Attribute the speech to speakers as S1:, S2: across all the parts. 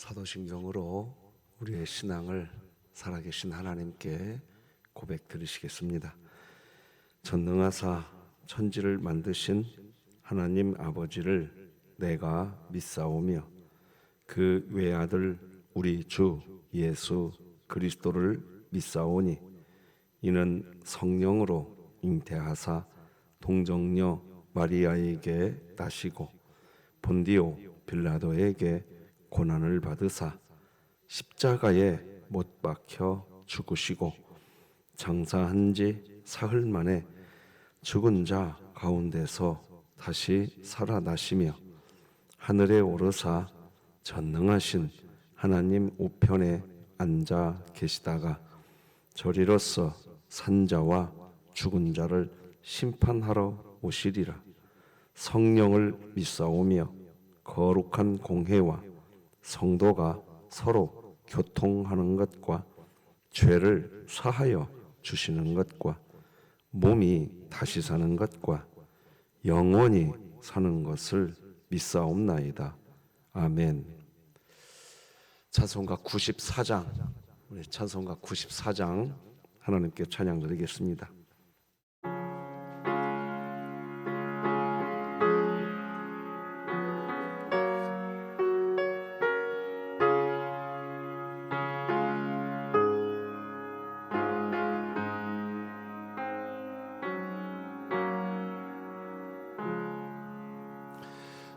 S1: 사도신경으로 우리의 신앙을 살아계신 하나님께 고백 드리시겠습니다. 전능하사 천지를 만드신 하나님 아버지를 내가 믿사오며 그 외아들 우리 주 예수 그리스도를 믿사오니 이는 성령으로 잉태하사 동정녀 마리아에게 나시고 본디오 빌라도에게 고난을 받으사 십자가에 못 박혀 죽으시고 장사한 지 사흘 만에 죽은 자 가운데서 다시 살아나시며 하늘에 오르사 전능하신 하나님 우편에 앉아 계시다가 저리로서 산자와 죽은 자를 심판하러 오시리라. 성령을 믿사오며 거룩한 공회와 성도가 서로 교통하는 것과 죄를 사하여 주시는 것과 몸이 다시 사는 것과 영원히 사는 것을 믿사옵나이다. 아멘. 찬송가 94장, 우리 찬송가 94장 하나님께 찬양 드리겠습니다.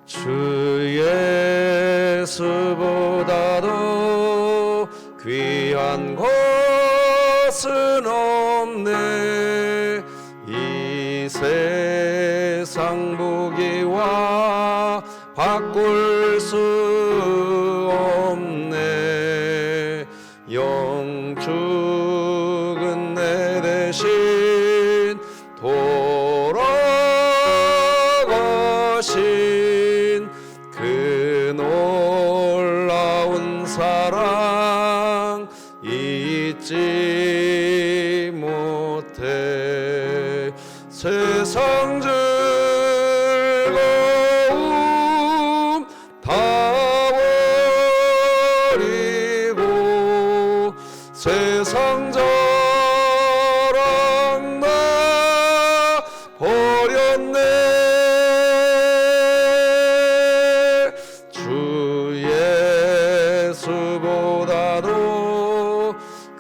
S2: 주 예수보다도 귀한 것은 없네. 이 세상 부귀와 바꿀 수 없네. 영축은 내 대신 돌아가신 그 놀라운 사랑 잊지 못해. 세상 즐거움 다 버리고 세상 자랑 다 버렸네.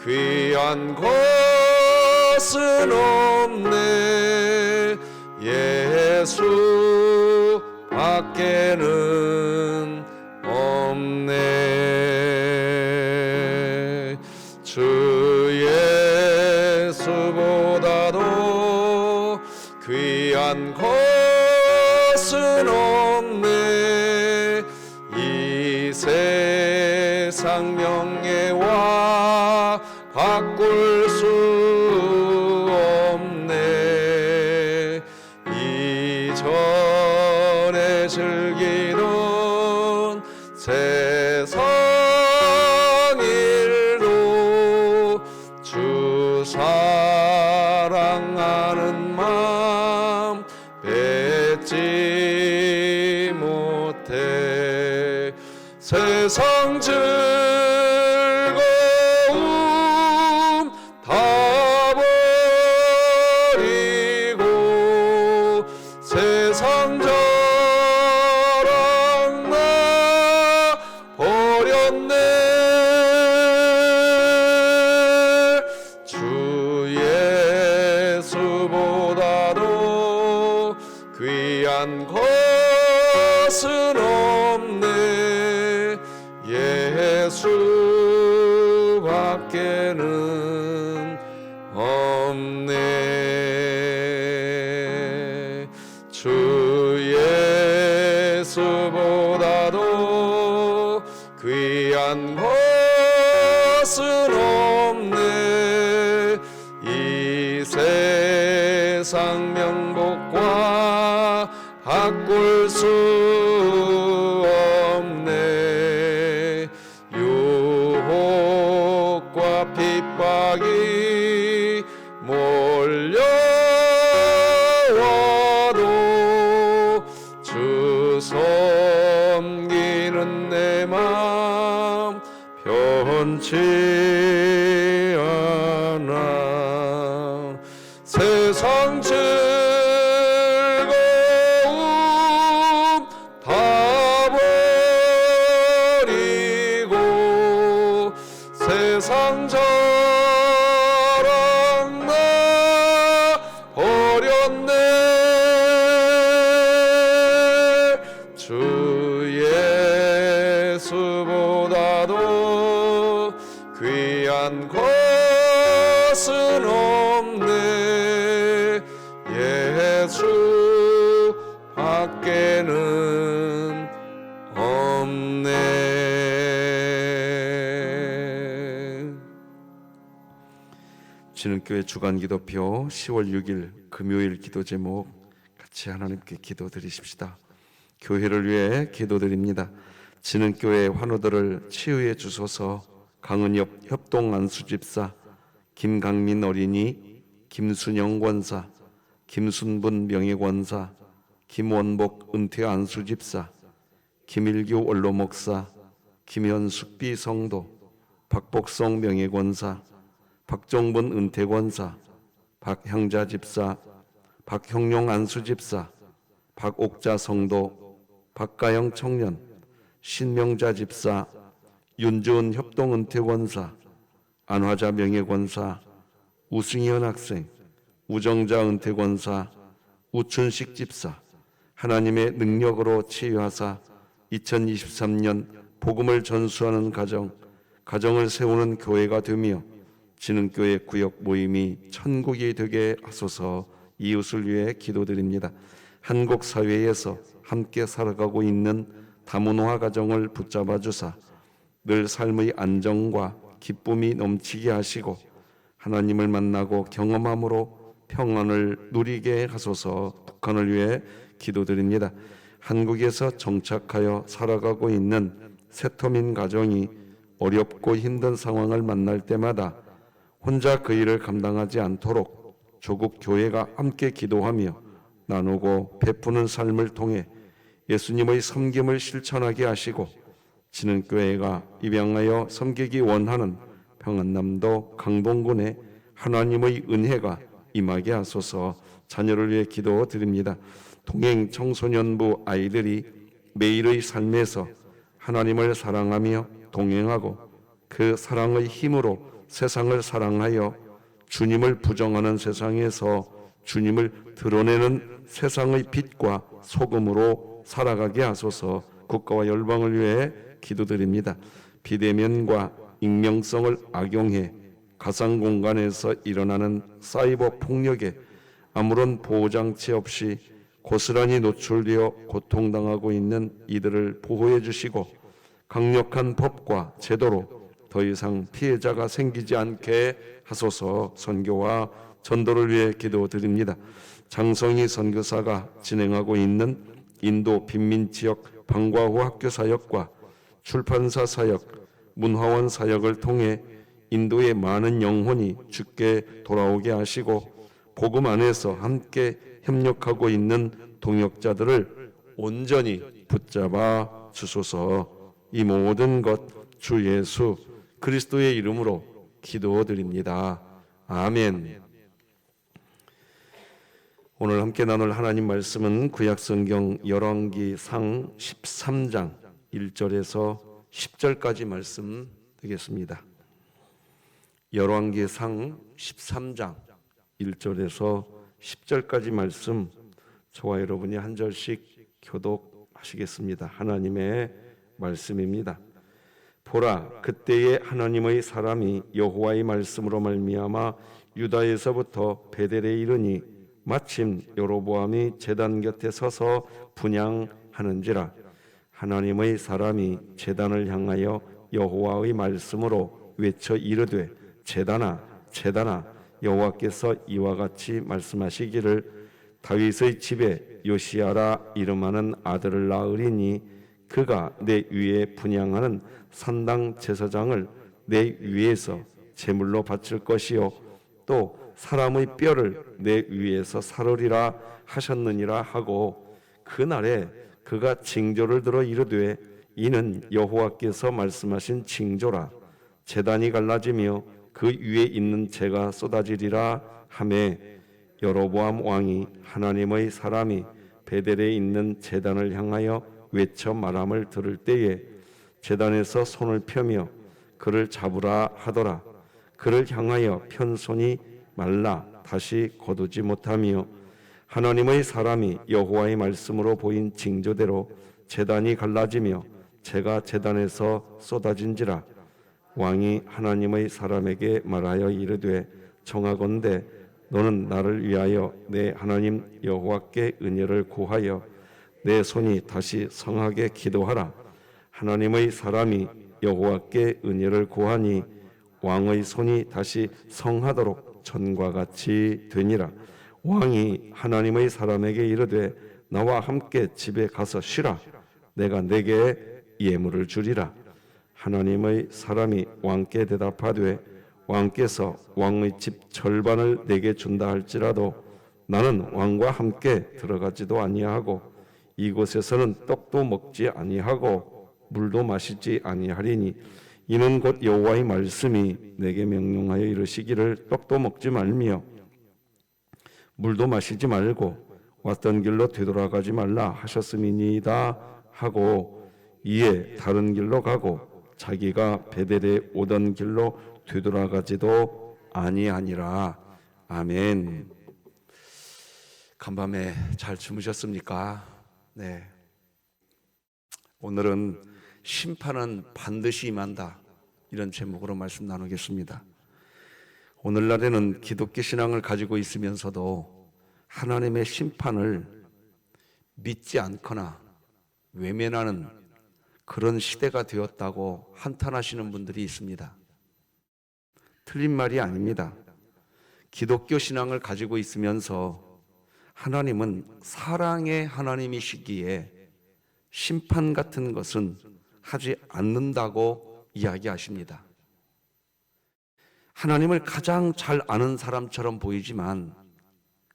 S2: 귀한 것은 없네. 예수 밖에는 없네. 주 예수보다도 귀한 것은 없네. 이 세상 명예와 바꿀 수 없네. 이전에 즐기던 세상 일도 주 사랑하는 마음 뺏지 못해. 세상 즐거움 다 버리고 세상 자랑 다 버렸네. 주 예수보다도 귀한 것은 없네. 예수 밖에는 없네. 주 예수보다도 귀한 것은 없네. 이 세상 명복과 바꿀 수 없네. 유혹과 핍박이 몰려와도 주 섬기는 내 마음 변치 않아. 세상 즐거움 다 버리고 세상 자랑 나 버렸네. 주 예수보다도 귀한 것은 없네. 예수 밖에는 없네.
S1: 진흥교회 주간기도표 10월 6일 금요일 기도 제목 같이 하나님께 기도드리십시다. 교회를 위해 기도드립니다. 진흥교회 환우들을 치유해 주소서. 강은엽 협동안수집사, 김강민 어린이, 김순영 권사, 김순분 명예권사, 김원복 은퇴안수집사, 김일규 원로목사, 김현숙 비성도, 박복성 명예권사, 박종분 은퇴권사, 박향자 집사, 박형용 안수집사, 박옥자 성도, 박가영 청년, 신명자 집사, 윤주은 협동은퇴권사, 안화자 명예권사, 우승현 학생, 우정자 은퇴권사, 우춘식 집사, 하나님의 능력으로 치유하사 2023년 복음을 전수하는 가정을 세우는 교회가 되며 진흥교회 구역 모임이 천국이 되게 하소서. 이웃을 위해 기도드립니다. 한국 사회에서 함께 살아가고 있는 다문화 가정을 붙잡아 주사 늘 삶의 안정과 기쁨이 넘치게 하시고 하나님을 만나고 경험함으로 평안을 누리게 하소서. 북한을 위해 기도드립니다. 한국에서 정착하여 살아가고 있는 세터민 가정이 어렵고 힘든 상황을 만날 때마다 혼자 그 일을 감당하지 않도록 조국 교회가 함께 기도하며 나누고 베푸는 삶을 통해 예수님의 섬김을 실천하게 하시고 진흥교회가 입양하여 섬기기 원하는 평안남도 강동군에 하나님의 은혜가 임하게 하소서. 자녀를 위해 기도드립니다. 동행 청소년부 아이들이 매일의 삶에서 하나님을 사랑하며 동행하고 그 사랑의 힘으로 세상을 사랑하여 주님을 부정하는 세상에서 주님을 드러내는 세상의 빛과 소금으로 살아가게 하소서. 국가와 열방을 위해 기도드립니다. 비대면과 익명성을 악용해 가상 공간에서 일어나는 사이버 폭력에 아무런 보호장치 없이 고스란히 노출되어 고통당하고 있는 이들을 보호해 주시고 강력한 법과 제도로 더 이상 피해자가 생기지 않게 하소서. 선교와 전도를 위해 기도드립니다. 장성희 선교사가 진행하고 있는 인도 빈민지역 방과후 학교 사역과 출판사 사역, 문화원 사역을 통해 인도의 많은 영혼이 주께 돌아오게 하시고 복음 안에서 함께 협력하고 있는 동역자들을 온전히 붙잡아 주소서. 이 모든 것 주 예수 그리스도의 이름으로 기도드립니다. 아멘. 오늘 함께 나눌 하나님 말씀은 구약성경 열왕기상 13장 1절에서 10절까지 말씀 되겠습니다. 열왕기상 13장 1절에서 10절까지 말씀 저와 여러분이 한 절씩 교독하시겠습니다. 하나님의 말씀입니다. 보라, 그때에 하나님의 사람이 여호와의 말씀으로 말미암아 유다에서부터 베델에 이르니 마침 여로보암이 제단 곁에 서서 분향하는지라. 하나님의 사람이 제단을 향하여 여호와의 말씀으로 외쳐 이르되 제단아 제단아 여호와께서 이와 같이 말씀하시기를 다윗의 집에 요시야라 이름하는 아들을 낳으리니 그가 내 위에 분향하는 산당 제사장을 내 위에서 제물로 바칠 것이요 또 사람의 뼈를 내 위에서 사르리라 하셨느니라 하고 그날에 그가 징조를 들어 이르되 이는 여호와께서 말씀하신 징조라. 제단이 갈라지며 그 위에 있는 재가 쏟아지리라 하매 여로보암 왕이 하나님의 사람이 베델에 있는 제단을 향하여 외쳐 말함을 들을 때에 제단에서 손을 펴며 그를 잡으라 하더라. 그를 향하여 편 손이 말라 다시 거두지 못하며 하나님의 사람이 여호와의 말씀으로 보인 징조대로 제단이 갈라지며 재가 제단에서 쏟아진지라. 왕이 하나님의 사람에게 말하여 이르되 청하건대 너는 나를 위하여 내 하나님 여호와께 은혜를 구하여 내 손이 다시 성하게 기도하라. 하나님의 사람이 여호와께 은혜를 구하니 왕의 손이 다시 성하도록 전과 같이 되니라. 왕이 하나님의 사람에게 이르되 나와 함께 집에 가서 쉬라. 내가 내게 예물을 주리라. 하나님의 사람이 왕께 대답하되 왕께서 왕의 집 절반을 내게 준다 할지라도 나는 왕과 함께 들어가지도 아니하고 이곳에서는 떡도 먹지 아니하고 물도 마시지 아니하리니 이는 곧 여호와의 말씀이 내게 명령하여 이르시기를 떡도 먹지 말며 물도 마시지 말고 왔던 길로 되돌아가지 말라 하셨음이니이다 하고 이에 다른 길로 가고 자기가 베델에 오던 길로 되돌아가지도 아니하니라. 아멘. 간밤에 잘 주무셨습니까? 네. 오늘은 심판은 반드시 임한다, 이런 제목으로 말씀 나누겠습니다. 오늘날에는 기독교 신앙을 가지고 있으면서도 하나님의 심판을 믿지 않거나 외면하는 그런 시대가 되었다고 한탄하시는 분들이 있습니다. 틀린 말이 아닙니다. 기독교 신앙을 가지고 있으면서 하나님은 사랑의 하나님이시기에 심판 같은 것은 하지 않는다고 이야기하십니다. 하나님을 가장 잘 아는 사람처럼 보이지만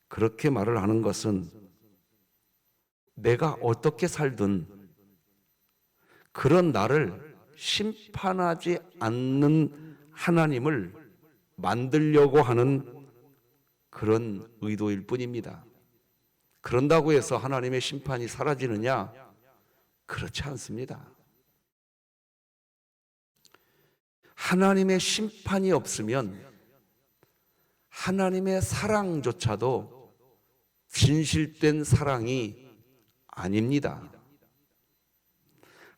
S1: 그렇게 말을 하는 것은 내가 어떻게 살든 그런 나를 심판하지 않는 하나님을 만들려고 하는 그런 의도일 뿐입니다. 그런다고 해서 하나님의 심판이 사라지느냐? 그렇지 않습니다. 하나님의 심판이 없으면 하나님의 사랑조차도 진실된 사랑이 아닙니다.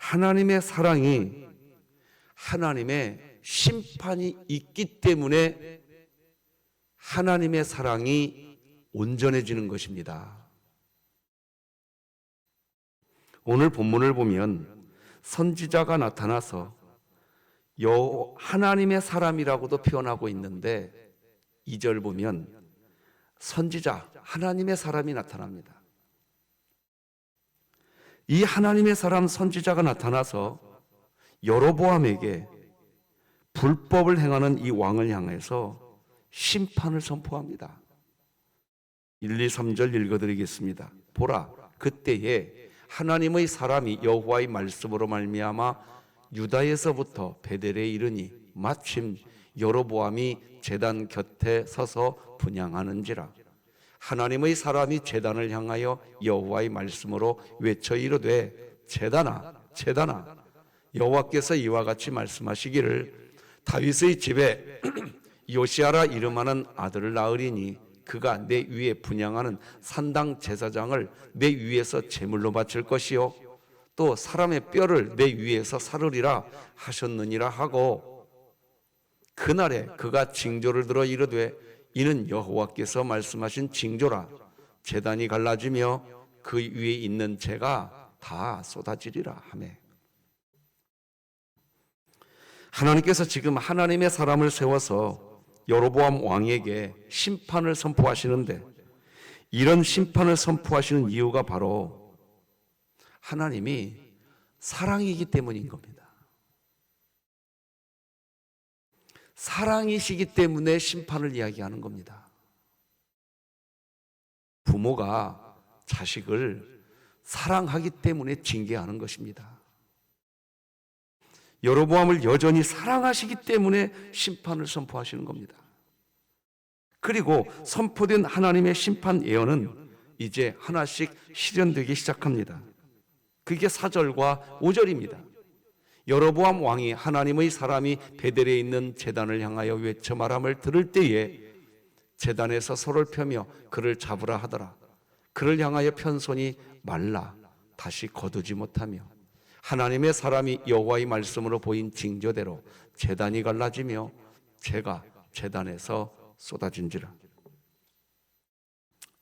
S1: 하나님의 사랑이 하나님의 심판이 있기 때문에 하나님의 사랑이 온전해지는 것입니다. 오늘 본문을 보면 선지자가 나타나서 하나님의 사람이라고도 표현하고 있는데 2절 보면 선지자, 하나님의 사람이 나타납니다. 이 하나님의 사람 선지자가 나타나서 여로보암에게 불법을 행하는 이 왕을 향해서 심판을 선포합니다. 1, 2, 3절 읽어드리겠습니다. 보라, 그때에 하나님의 사람이 여호와의 말씀으로 말미암아 유다에서부터 베델에 이르니 마침 여로보암이 제단 곁에 서서 분향하는지라. 하나님의 사람이 제단을 향하여 여호와의 말씀으로 외쳐 이르되 제단아 제단아 여호와께서 이와 같이 말씀하시기를 다윗의 집에 요시아라 이름하는 아들을 낳으리니 그가 내 위에 분향하는 산당 제사장을 내 위에서 제물로 바칠 것이요 또 사람의 뼈를 내 위에서 사르리라 하셨느니라 하고 그날에 그가 징조를 들어 이르되 이는 여호와께서 말씀하신 징조라. 제단이 갈라지며 그 위에 있는 재가 다 쏟아지리라 하매. 하나님께서 지금 하나님의 사람을 세워서 여로보암 왕에게 심판을 선포하시는데 이런 심판을 선포하시는 이유가 바로 하나님이 사랑이기 때문인 겁니다. 사랑이시기 때문에 심판을 이야기하는 겁니다. 부모가 자식을 사랑하기 때문에 징계하는 것입니다. 여로보암을 여전히 사랑하시기 때문에 심판을 선포하시는 겁니다. 그리고 선포된 하나님의 심판 예언은 이제 하나씩 실현되기 시작합니다. 그게 4절과 5절입니다. 여로보암 왕이 하나님의 사람이 베델에 있는 제단을 향하여 외쳐 말함을 들을 때에 제단에서 소를 펴며 그를 잡으라 하더라. 그를 향하여 편 손이 말라 다시 거두지 못하며 하나님의 사람이 여호와의 말씀으로 보인 징조대로 제단이 갈라지며 재가 제단에서 쏟아진지라.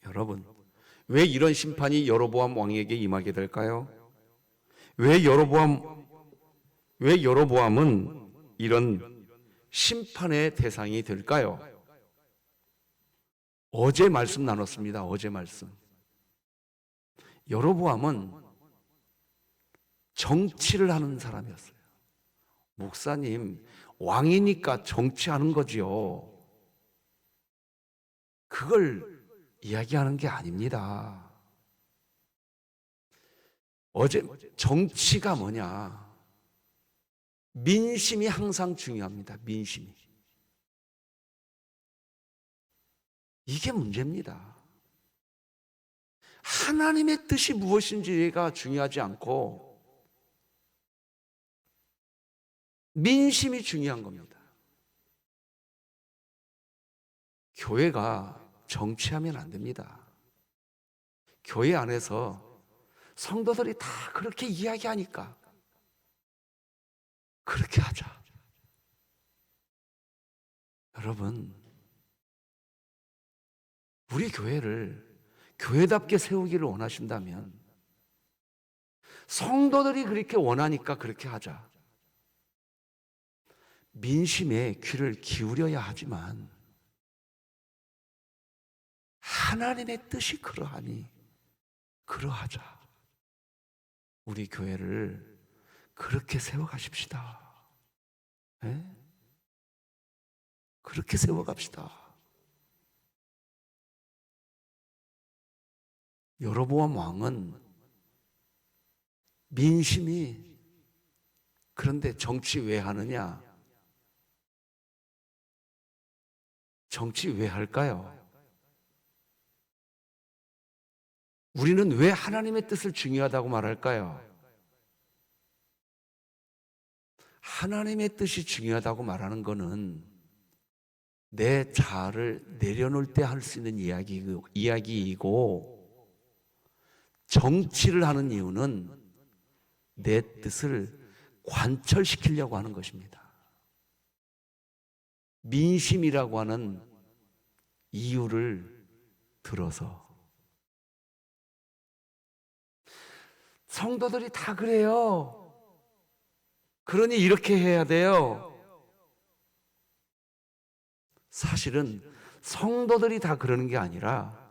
S1: 여러분, 왜 이런 심판이 여로보암 왕에게 임하게 될까요? 왜 여로보암은 이런 심판의 대상이 될까요? 어제 말씀 나눴습니다. 어제 말씀. 여로보암은 정치를 하는 사람이었어요. 목사님, 왕이니까 정치하는 거지요. 그걸 이야기하는 게 아닙니다. 어제 정치가 뭐냐? 민심이 항상 중요합니다. 민심이. 이게 문제입니다. 하나님의 뜻이 무엇인지가 중요하지 않고 민심이 중요한 겁니다. 교회가 정치하면 안 됩니다. 교회 안에서 성도들이 다 그렇게 이야기하니까 그렇게 하자. 여러분, 우리 교회를 교회답게 세우기를 원하신다면 성도들이 그렇게 원하니까 그렇게 하자. 민심에 귀를 기울여야 하지만 하나님의 뜻이 그러하니 그러하자. 우리 교회를 그렇게 세워가십시다. 네? 그렇게 세워갑시다. 여로보암 왕은 민심이 그런데 정치 왜 하느냐? 정치 왜 할까요? 우리는 왜 하나님의 뜻을 중요하다고 말할까요? 하나님의 뜻이 중요하다고 말하는 것은 내 자아를 내려놓을 때 할 수 있는 이야기이고 정치를 하는 이유는 내 뜻을 관철시키려고 하는 것입니다. 민심이라고 하는 이유를 들어서 성도들이 다 그래요. 그러니 이렇게 해야 돼요. 사실은 성도들이 다 그러는 게 아니라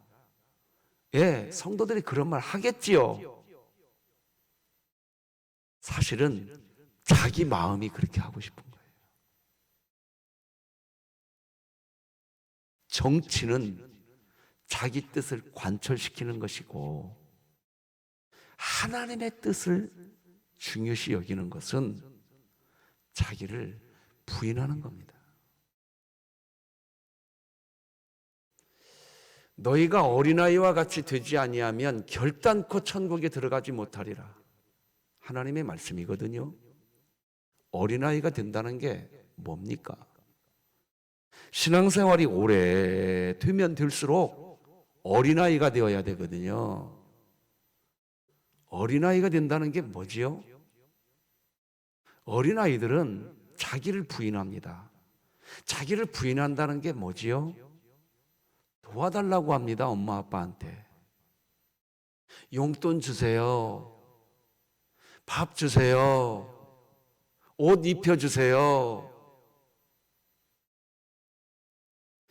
S1: 성도들이 그런 말 하겠지요. 사실은 자기 마음이 그렇게 하고 싶은 거예요. 정치는 자기 뜻을 관철시키는 것이고 하나님의 뜻을 중요시 여기는 것은 자기를 부인하는 겁니다. 너희가 어린아이와 같이 되지 아니하면 결단코 천국에 들어가지 못하리라. 하나님의 말씀이거든요. 어린아이가 된다는 게 뭡니까? 신앙생활이 오래 되면 될수록 어린아이가 되어야 되거든요. 어린아이가 된다는 게 뭐지요? 어린아이들은 자기를 부인합니다. 자기를 부인한다는 게 뭐지요? 도와달라고 합니다. 엄마 아빠한테. 용돈 주세요. 밥 주세요. 옷 입혀주세요.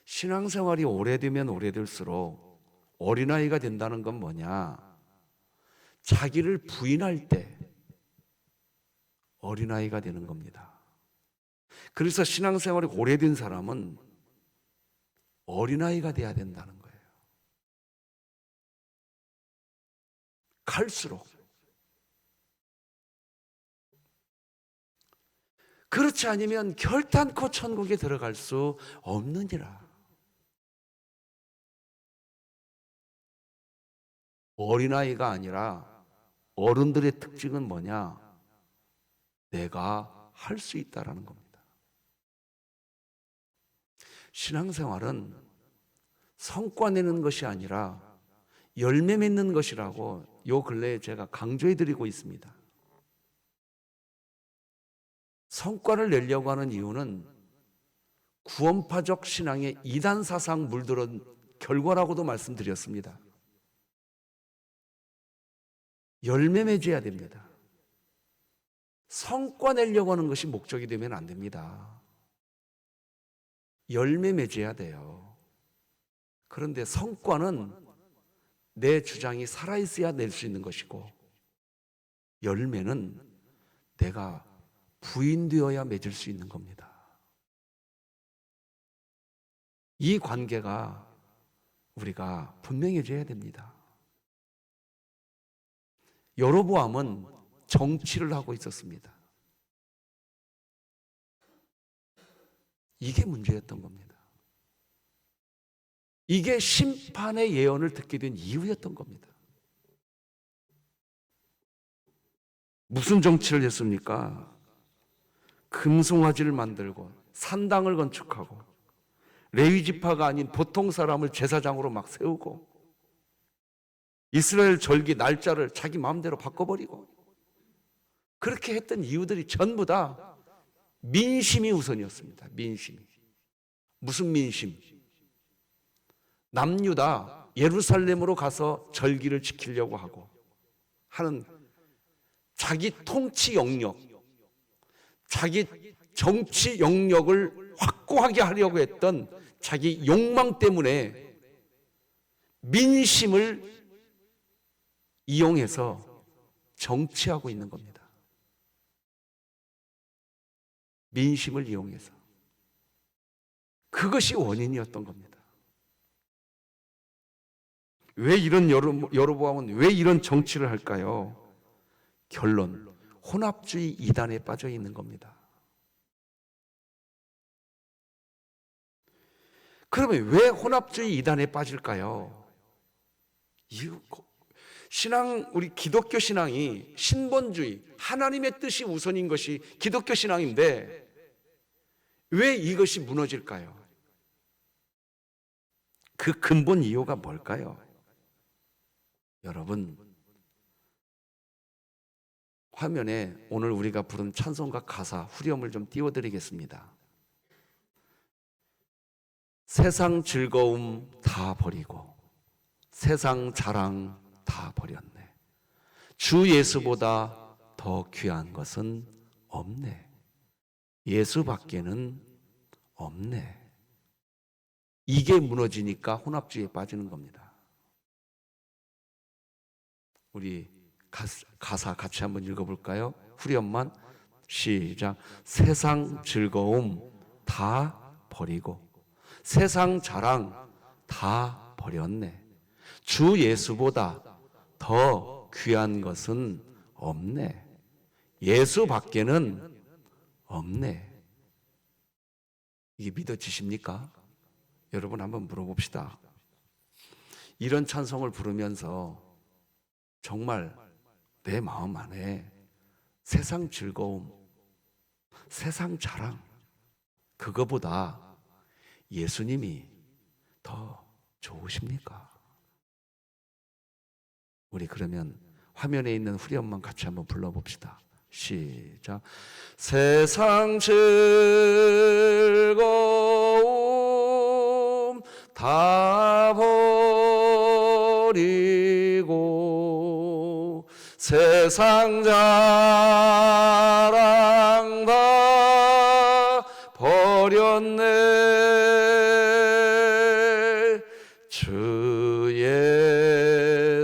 S1: 신앙생활이 오래되면 오래될수록 어린아이가 된다는 건 뭐냐? 자기를 부인할 때 어린아이가 되는 겁니다. 그래서 신앙생활이 오래된 사람은 어린아이가 돼야 된다는 거예요. 갈수록 그렇지 않으면 결단코 천국에 들어갈 수 없느니라. 어린아이가 아니라 어른들의 특징은 뭐냐? 내가 할 수 있다라는 겁니다. 신앙생활은 성과 내는 것이 아니라 열매 맺는 것이라고 요 근래에 제가 강조해 드리고 있습니다. 성과를 내려고 하는 이유는 구원파적 신앙의 이단 사상 물들은 결과라고도 말씀드렸습니다. 열매 맺어야 됩니다. 성과 내려고 하는 것이 목적이 되면 안 됩니다. 열매 맺어야 돼요. 그런데 성과는 내 주장이 살아있어야 낼 수 있는 것이고, 열매는 내가 부인되어야 맺을 수 있는 겁니다. 이 관계가 우리가 분명해져야 됩니다. 여로보암은 정치를 하고 있었습니다. 이게 문제였던 겁니다. 이게 심판의 예언을 듣게 된 이유였던 겁니다. 무슨 정치를 했습니까? 금송아지를 만들고 산당을 건축하고 레위 지파가 아닌 보통 사람을 제사장으로 막 세우고 이스라엘 절기 날짜를 자기 마음대로 바꿔버리고, 그렇게 했던 이유들이 전부 다 민심이 우선이었습니다. 민심이. 무슨 민심? 남유다 예루살렘으로 가서 절기를 지키려고 하는 자기 통치 영역, 자기 정치 영역을 확고하게 하려고 했던 자기 욕망 때문에 민심을 이용해서 정치하고 있는 겁니다. 민심을 이용해서. 그것이 원인이었던 겁니다. 왜 이런 여로보암은 왜 이런 정치를 할까요? 결론, 혼합주의 이단에 빠져 있는 겁니다. 그러면 왜 혼합주의 이단에 빠질까요? 우리 기독교 신앙이 신본주의, 하나님의 뜻이 우선인 것이 기독교 신앙인데 왜 이것이 무너질까요? 그 근본 이유가 뭘까요? 여러분, 화면에 오늘 우리가 부른 찬송가 가사 후렴을 좀 띄워드리겠습니다. 세상 즐거움 다 버리고 세상 자랑 다 버렸네. 주 예수보다 더 귀한 것은 없네. 예수밖에는 없네. 이게 무너지니까 혼합주의에 빠지는 겁니다. 우리 가사 같이 한번 읽어볼까요? 후렴만 시작. 세상 즐거움 다 버리고 세상 자랑 다 버렸네. 주 예수보다 더 귀한 것은 없네. 예수밖에는 없네. 이게 믿어지십니까? 여러분 한번 물어봅시다. 이런 찬송을 부르면서 정말 내 마음 안에 세상 즐거움, 세상 자랑, 그거보다 예수님이 더 좋으십니까? 우리 그러면 화면에 있는 후렴만 같이 한번 불러봅시다. 시작. 세상 즐거움 다 버리고 세상 자랑 다 버렸네. 주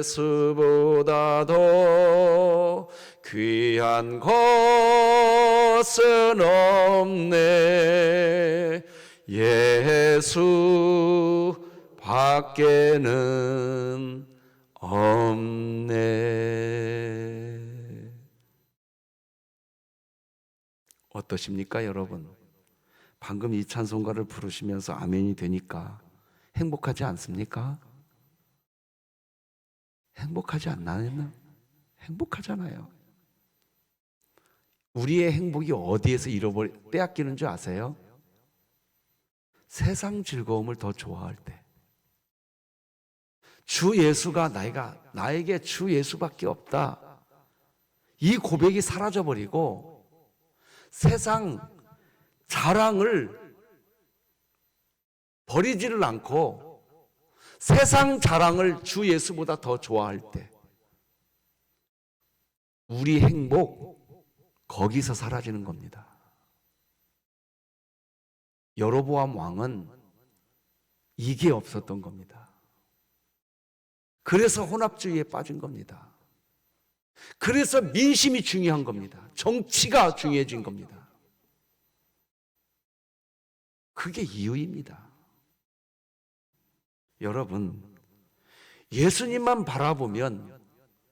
S1: 예수보다 더 귀한 것은 없네. 예수 밖에는 없네. 어떠십니까, 여러분? 방금 이 찬송가를 부르시면서 아멘이 되니까 행복하지 않습니까? 행복하지 않나요? 행복하잖아요. 우리의 행복이 어디에서 빼앗기는 줄 아세요? 세상 즐거움을 더 좋아할 때. 주 예수가 나에게 주 예수밖에 없다. 이 고백이 사라져버리고 세상 자랑을 버리지를 않고 세상 자랑을 주 예수보다 더 좋아할 때 우리 행복 거기서 사라지는 겁니다. 여로보암 왕은 이게 없었던 겁니다. 그래서 혼합주의에 빠진 겁니다. 그래서 민심이 중요한 겁니다. 정치가 중요해진 겁니다. 그게 이유입니다. 여러분, 예수님만 바라보면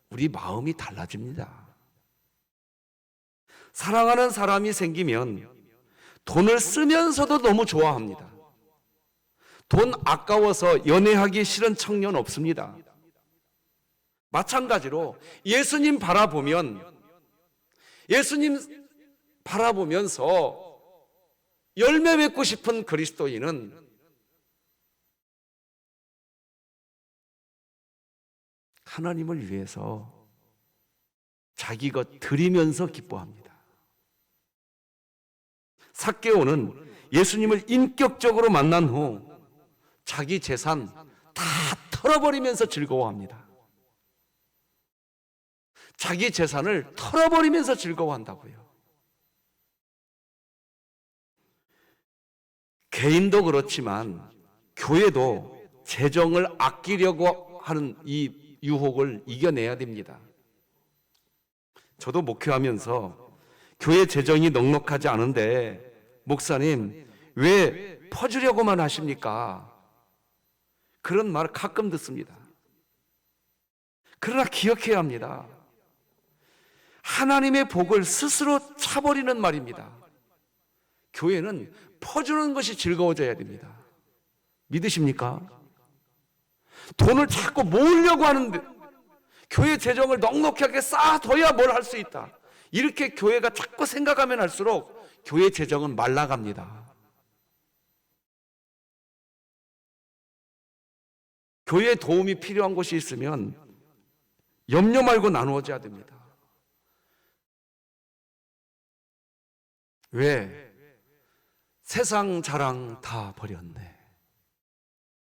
S1: 우리 마음이 달라집니다. 사랑하는 사람이 생기면 돈을 쓰면서도 너무 좋아합니다. 돈 아까워서 연애하기 싫은 청년 없습니다. 마찬가지로 예수님 바라보면서 열매 맺고 싶은 그리스도인은 하나님을 위해서 자기 것 드리면서 기뻐합니다. 삭개오는 예수님을 인격적으로 만난 후 자기 재산 다 털어버리면서 즐거워합니다. 자기 재산을 털어버리면서 즐거워한다고요. 개인도 그렇지만 교회도 재정을 아끼려고 하는 이 유혹을 이겨내야 됩니다. 저도 목회하면서 교회 재정이 넉넉하지 않은데 목사님 왜 퍼주려고만 하십니까? 그런 말을 가끔 듣습니다. 그러나 기억해야 합니다. 하나님의 복을 스스로 차버리는 말입니다. 교회는 퍼주는 것이 즐거워져야 됩니다. 믿으십니까? 돈을 자꾸 모으려고 하는데 교회 재정을 넉넉하게 쌓아둬야 뭘 할 수 있다. 이렇게 교회가 자꾸 생각하면 할수록 교회 재정은 말라갑니다. 교회에 도움이 필요한 곳이 있으면 염려 말고 나누어져야 됩니다. 왜? 세상 자랑 다 버렸네.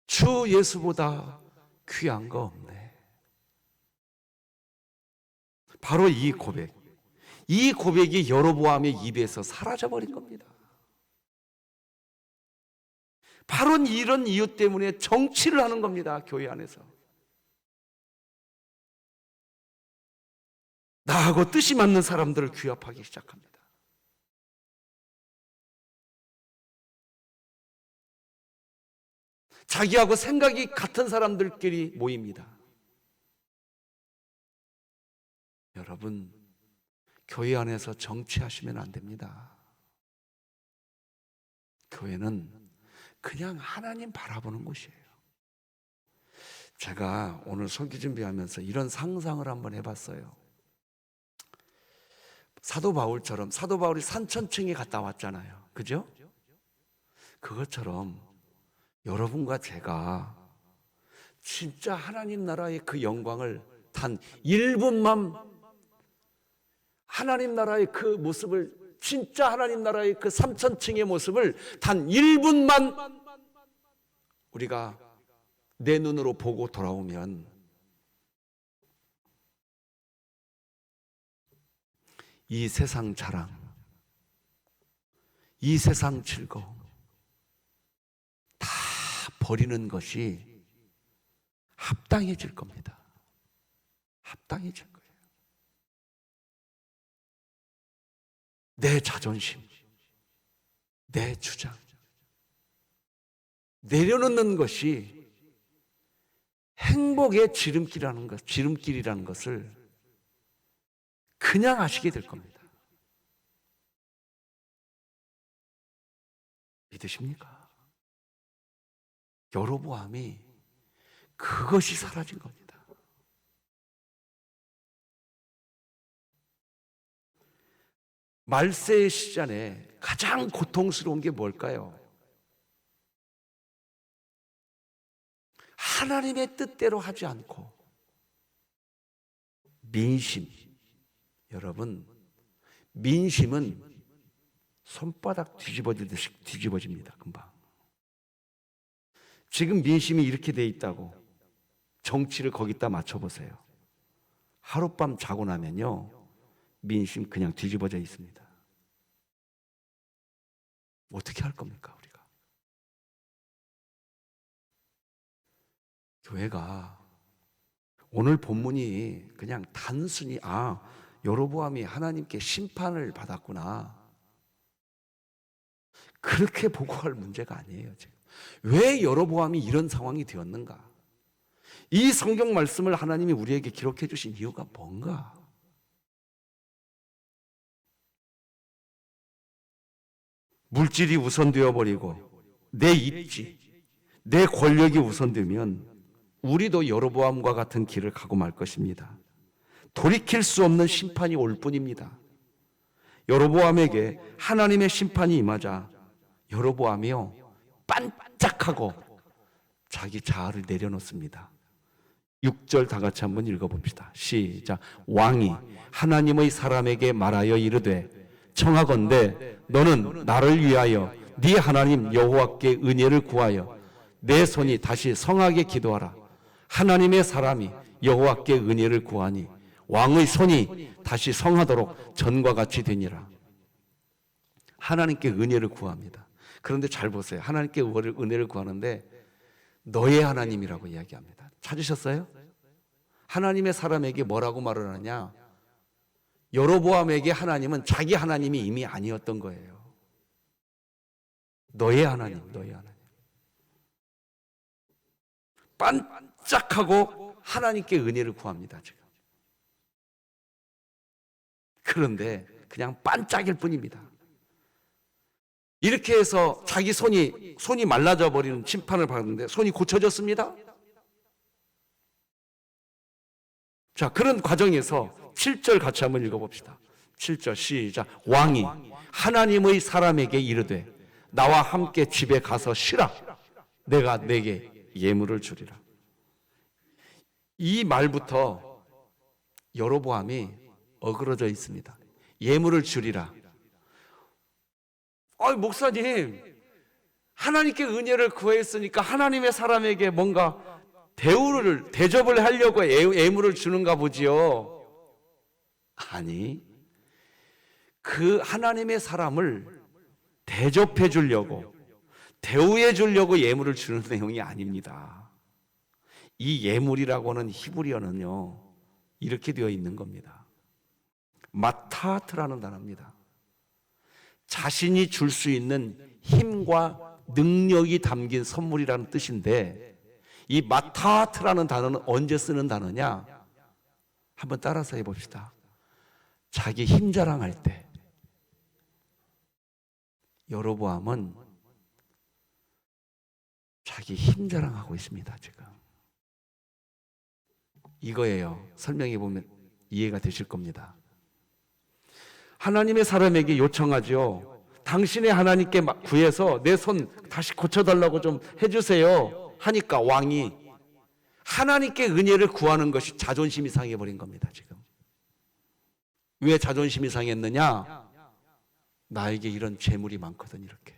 S1: 주 예수보다 귀한 거 없네. 바로 이 고백이 여로보암의 입에서 사라져버린 겁니다. 바로 이런 이유 때문에 정치를 하는 겁니다. 교회 안에서. 나하고 뜻이 맞는 사람들을 규합하기 시작합니다. 자기하고 생각이 같은 사람들끼리 모입니다. 여러분, 교회 안에서 정치하시면 안 됩니다. 교회는 그냥 하나님 바라보는 곳이에요. 제가 오늘 설교 준비하면서 이런 상상을 한번 해봤어요. 사도 바울이 산천층에 갔다 왔잖아요. 그죠? 그것처럼 여러분과 제가 진짜 하나님 나라의 그 영광을 단 1분만 하나님 나라의 그 모습을 진짜 하나님 나라의 그 3000층의 모습을 단 1분만 우리가 내 눈으로 보고 돌아오면 이 세상 자랑, 이 세상 즐거움 다 버리는 것이 합당해질 겁니다. 합당해질 거예요. 내 자존심, 내 주장 내려놓는 것이 행복의 지름길이라는 것을 그냥 아시게 될 겁니다. 믿으십니까? 여로보암이 그것이 사라진 겁니다. 말세의 시간에 가장 고통스러운 게 뭘까요? 하나님의 뜻대로 하지 않고 민심. 여러분, 민심은 손바닥 뒤집어지듯이 뒤집어집니다. 금방. 지금 민심이 이렇게 돼 있다고 정치를 거기다 맞춰보세요. 하룻밤 자고 나면요, 민심 그냥 뒤집어져 있습니다. 어떻게 할 겁니까, 우리가? 교회가 오늘 본문이 그냥 단순히 여로보암이 하나님께 심판을 받았구나, 그렇게 보고 할 문제가 아니에요. 지금 왜 여로보암이 이런 상황이 되었는가? 이 성경 말씀을 하나님이 우리에게 기록해 주신 이유가 뭔가? 물질이 우선되어 버리고 내 입지, 내 권력이 우선되면 우리도 여로보암과 같은 길을 가고 말 것입니다. 돌이킬 수 없는 심판이 올 뿐입니다. 여로보암에게 하나님의 심판이 임하자 여로보암이요, 반짝하고 자기 자아를 내려놓습니다. 6절 다 같이 한번 읽어봅시다. 시작. 왕이 하나님의 사람에게 말하여 이르되 청하건대 너는 나를 위하여 네 하나님 여호와께 은혜를 구하여 내 손이 다시 성하게 기도하라. 하나님의 사람이 여호와께 은혜를 구하니 왕의 손이 다시 성하도록 전과 같이 되니라. 하나님께 은혜를 구합니다. 그런데 잘 보세요. 하나님께 은혜를 구하는데 너의 하나님이라고 이야기합니다. 찾으셨어요? 하나님의 사람에게 뭐라고 말을 하느냐? 여로보암에게 하나님은 자기 하나님이 이미 아니었던 거예요. 너의 하나님, 너의 하나님. 반짝하고 하나님께 은혜를 구합니다, 지금. 그런데 그냥 반짝일 뿐입니다. 이렇게 해서 자기 손이 말라져 버리는 심판을 받는데 손이 고쳐졌습니다. 자, 그런 과정에서 7절 같이 한번 읽어봅시다. 7절 시작. 왕이 하나님의 사람에게 이르되 나와 함께 집에 가서 쉬라. 내가 내게 예물을 주리라. 이 말부터 여로보암이 어그러져 있습니다. 예물을 주리라. 목사님, 하나님께 은혜를 구했으니까 하나님의 사람에게 뭔가 대접을 하려고 예물을 주는가 보지요. 아니, 그 하나님의 사람을 대접해 주려고, 대우해 주려고 예물을 주는 내용이 아닙니다. 이 예물이라고는 히브리어는요, 이렇게 되어 있는 겁니다. 마타트라는 단어입니다. 자신이 줄 수 있는 힘과 능력이 담긴 선물이라는 뜻인데, 이 마타트라는 단어는 언제 쓰는 단어냐? 한번 따라서 해봅시다. 자기 힘 자랑할 때. 여로보암은 자기 힘 자랑하고 있습니다, 지금. 이거예요. 설명해 보면 이해가 되실 겁니다. 하나님의 사람에게 요청하죠. 당신의 하나님께 구해서 내 손 다시 고쳐달라고 좀 해주세요 하니까 왕이 하나님께 은혜를 구하는 것이 자존심이 상해버린 겁니다, 지금. 왜 자존심이 상했느냐? 나에게 이런 재물이 많거든, 이렇게.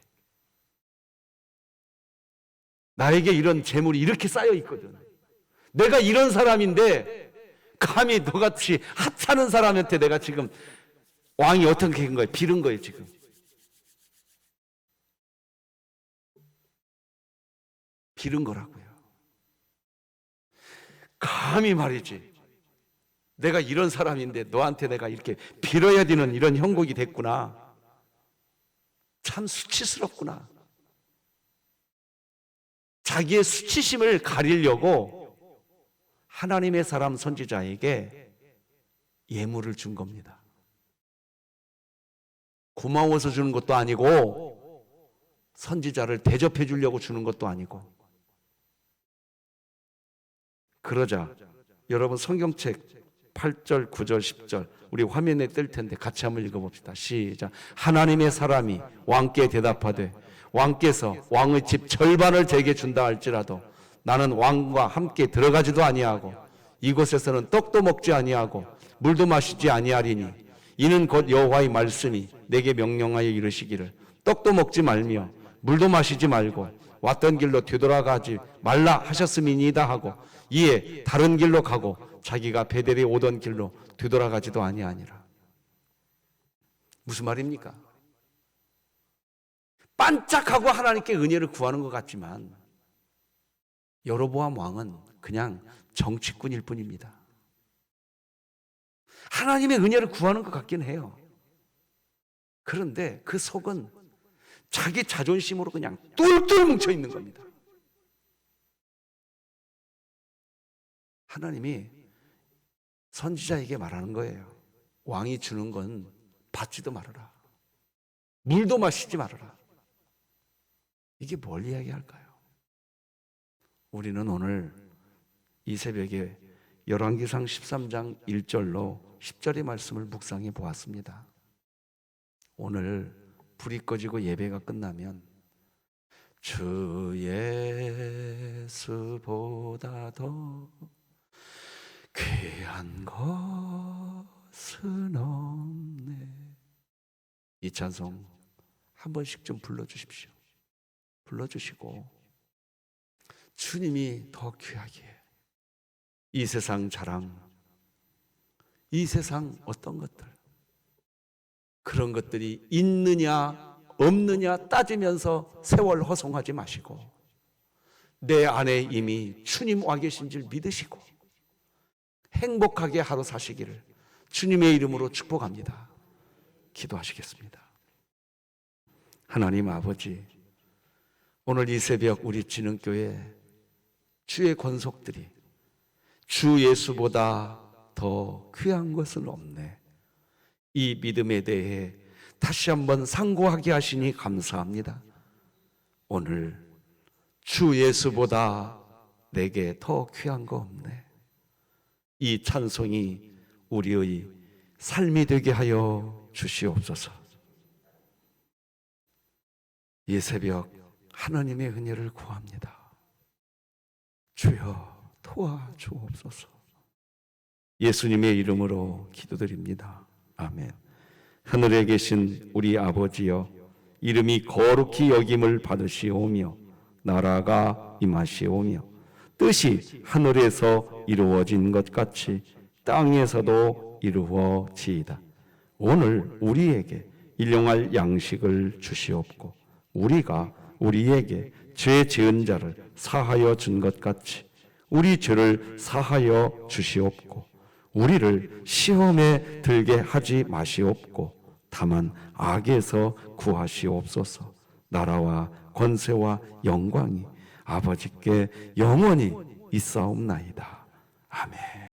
S1: 나에게 이런 재물이 이렇게 쌓여 있거든. 내가 이런 사람인데 감히 너같이 하찮은 사람한테 내가 지금, 왕이 어떻게 한 거예요? 빌은 거예요, 지금. 빌은 거라고요. 감히 말이지, 내가 이런 사람인데 너한테 내가 이렇게 빌어야 되는 이런 형국이 됐구나. 참 수치스럽구나. 자기의 수치심을 가리려고 하나님의 사람 선지자에게 예물을 준 겁니다. 고마워서 주는 것도 아니고 선지자를 대접해 주려고 주는 것도 아니고. 그러자 여러분 성경책 8절, 9절, 10절 우리 화면에 뜰 텐데 같이 한번 읽어봅시다. 시작. 하나님의 사람이 왕께 대답하되 왕께서 왕의 집 절반을 제게 준다 할지라도 나는 왕과 함께 들어가지도 아니하고 이곳에서는 떡도 먹지 아니하고 물도 마시지 아니하리니 이는 곧 여호와의 말씀이 내게 명령하여 이르시기를 떡도 먹지 말며 물도 마시지 말고 왔던 길로 되돌아가지 말라 하셨음이니이다 하고 이에 다른 길로 가고 자기가 베델에 오던 길로 되돌아가지도 아니하니라. 무슨 말입니까? 반짝하고 하나님께 은혜를 구하는 것 같지만 여로보암 왕은 그냥 정치꾼일 뿐입니다. 하나님의 은혜를 구하는 것 같긴 해요. 그런데 그 속은 자기 자존심으로 그냥 똘똘 뭉쳐 있는 겁니다. 하나님이 선지자에게 말하는 거예요. 왕이 주는 건 받지도 말아라. 물도 마시지 말아라. 이게 뭘 이야기할까요? 우리는 오늘 이 새벽에 열왕기상 13장 1절로 10절의 말씀을 묵상해 보았습니다. 오늘 불이 꺼지고 예배가 끝나면 주 예수보다 더 귀한 것은 없네. 이 찬송 한 번씩 좀 불러주십시오. 불러주시고 주님이 더 귀하게 이 세상 자랑, 이 세상 어떤 것들, 그런 것들이 있느냐 없느냐 따지면서 세월 허송하지 마시고 내 안에 이미 주님 와 계신 줄 믿으시고 행복하게 하루 사시기를 주님의 이름으로 축복합니다. 기도하시겠습니다. 하나님 아버지, 오늘 이 새벽 우리 진흥교회 주의 권속들이 주 예수보다 더 귀한 것은 없네. 이 믿음에 대해 다시 한번 상고하게 하시니 감사합니다. 오늘 주 예수보다 내게 더 귀한 거 없네. 이 찬송이 우리의 삶이 되게 하여 주시옵소서. 이 새벽 하나님의 은혜를 구합니다. 주여 도와주옵소서. 예수님의 이름으로 기도드립니다. 아멘. 하늘에 계신 우리 아버지여, 이름이 거룩히 여김을 받으시오며 나라가 임하시오며 뜻이 하늘에서 이루어진 것 같이 땅에서도 이루어지이다. 오늘 우리에게 일용할 양식을 주시옵고 우리가 우리에게 죄 지은 자를 사하여 준 것 같이 우리 죄를 사하여 주시옵고 우리를 시험에 들게 하지 마시옵고 다만 악에서 구하시옵소서. 나라와 권세와 영광이 아버지께 영원히 있사옵나이다. 아멘.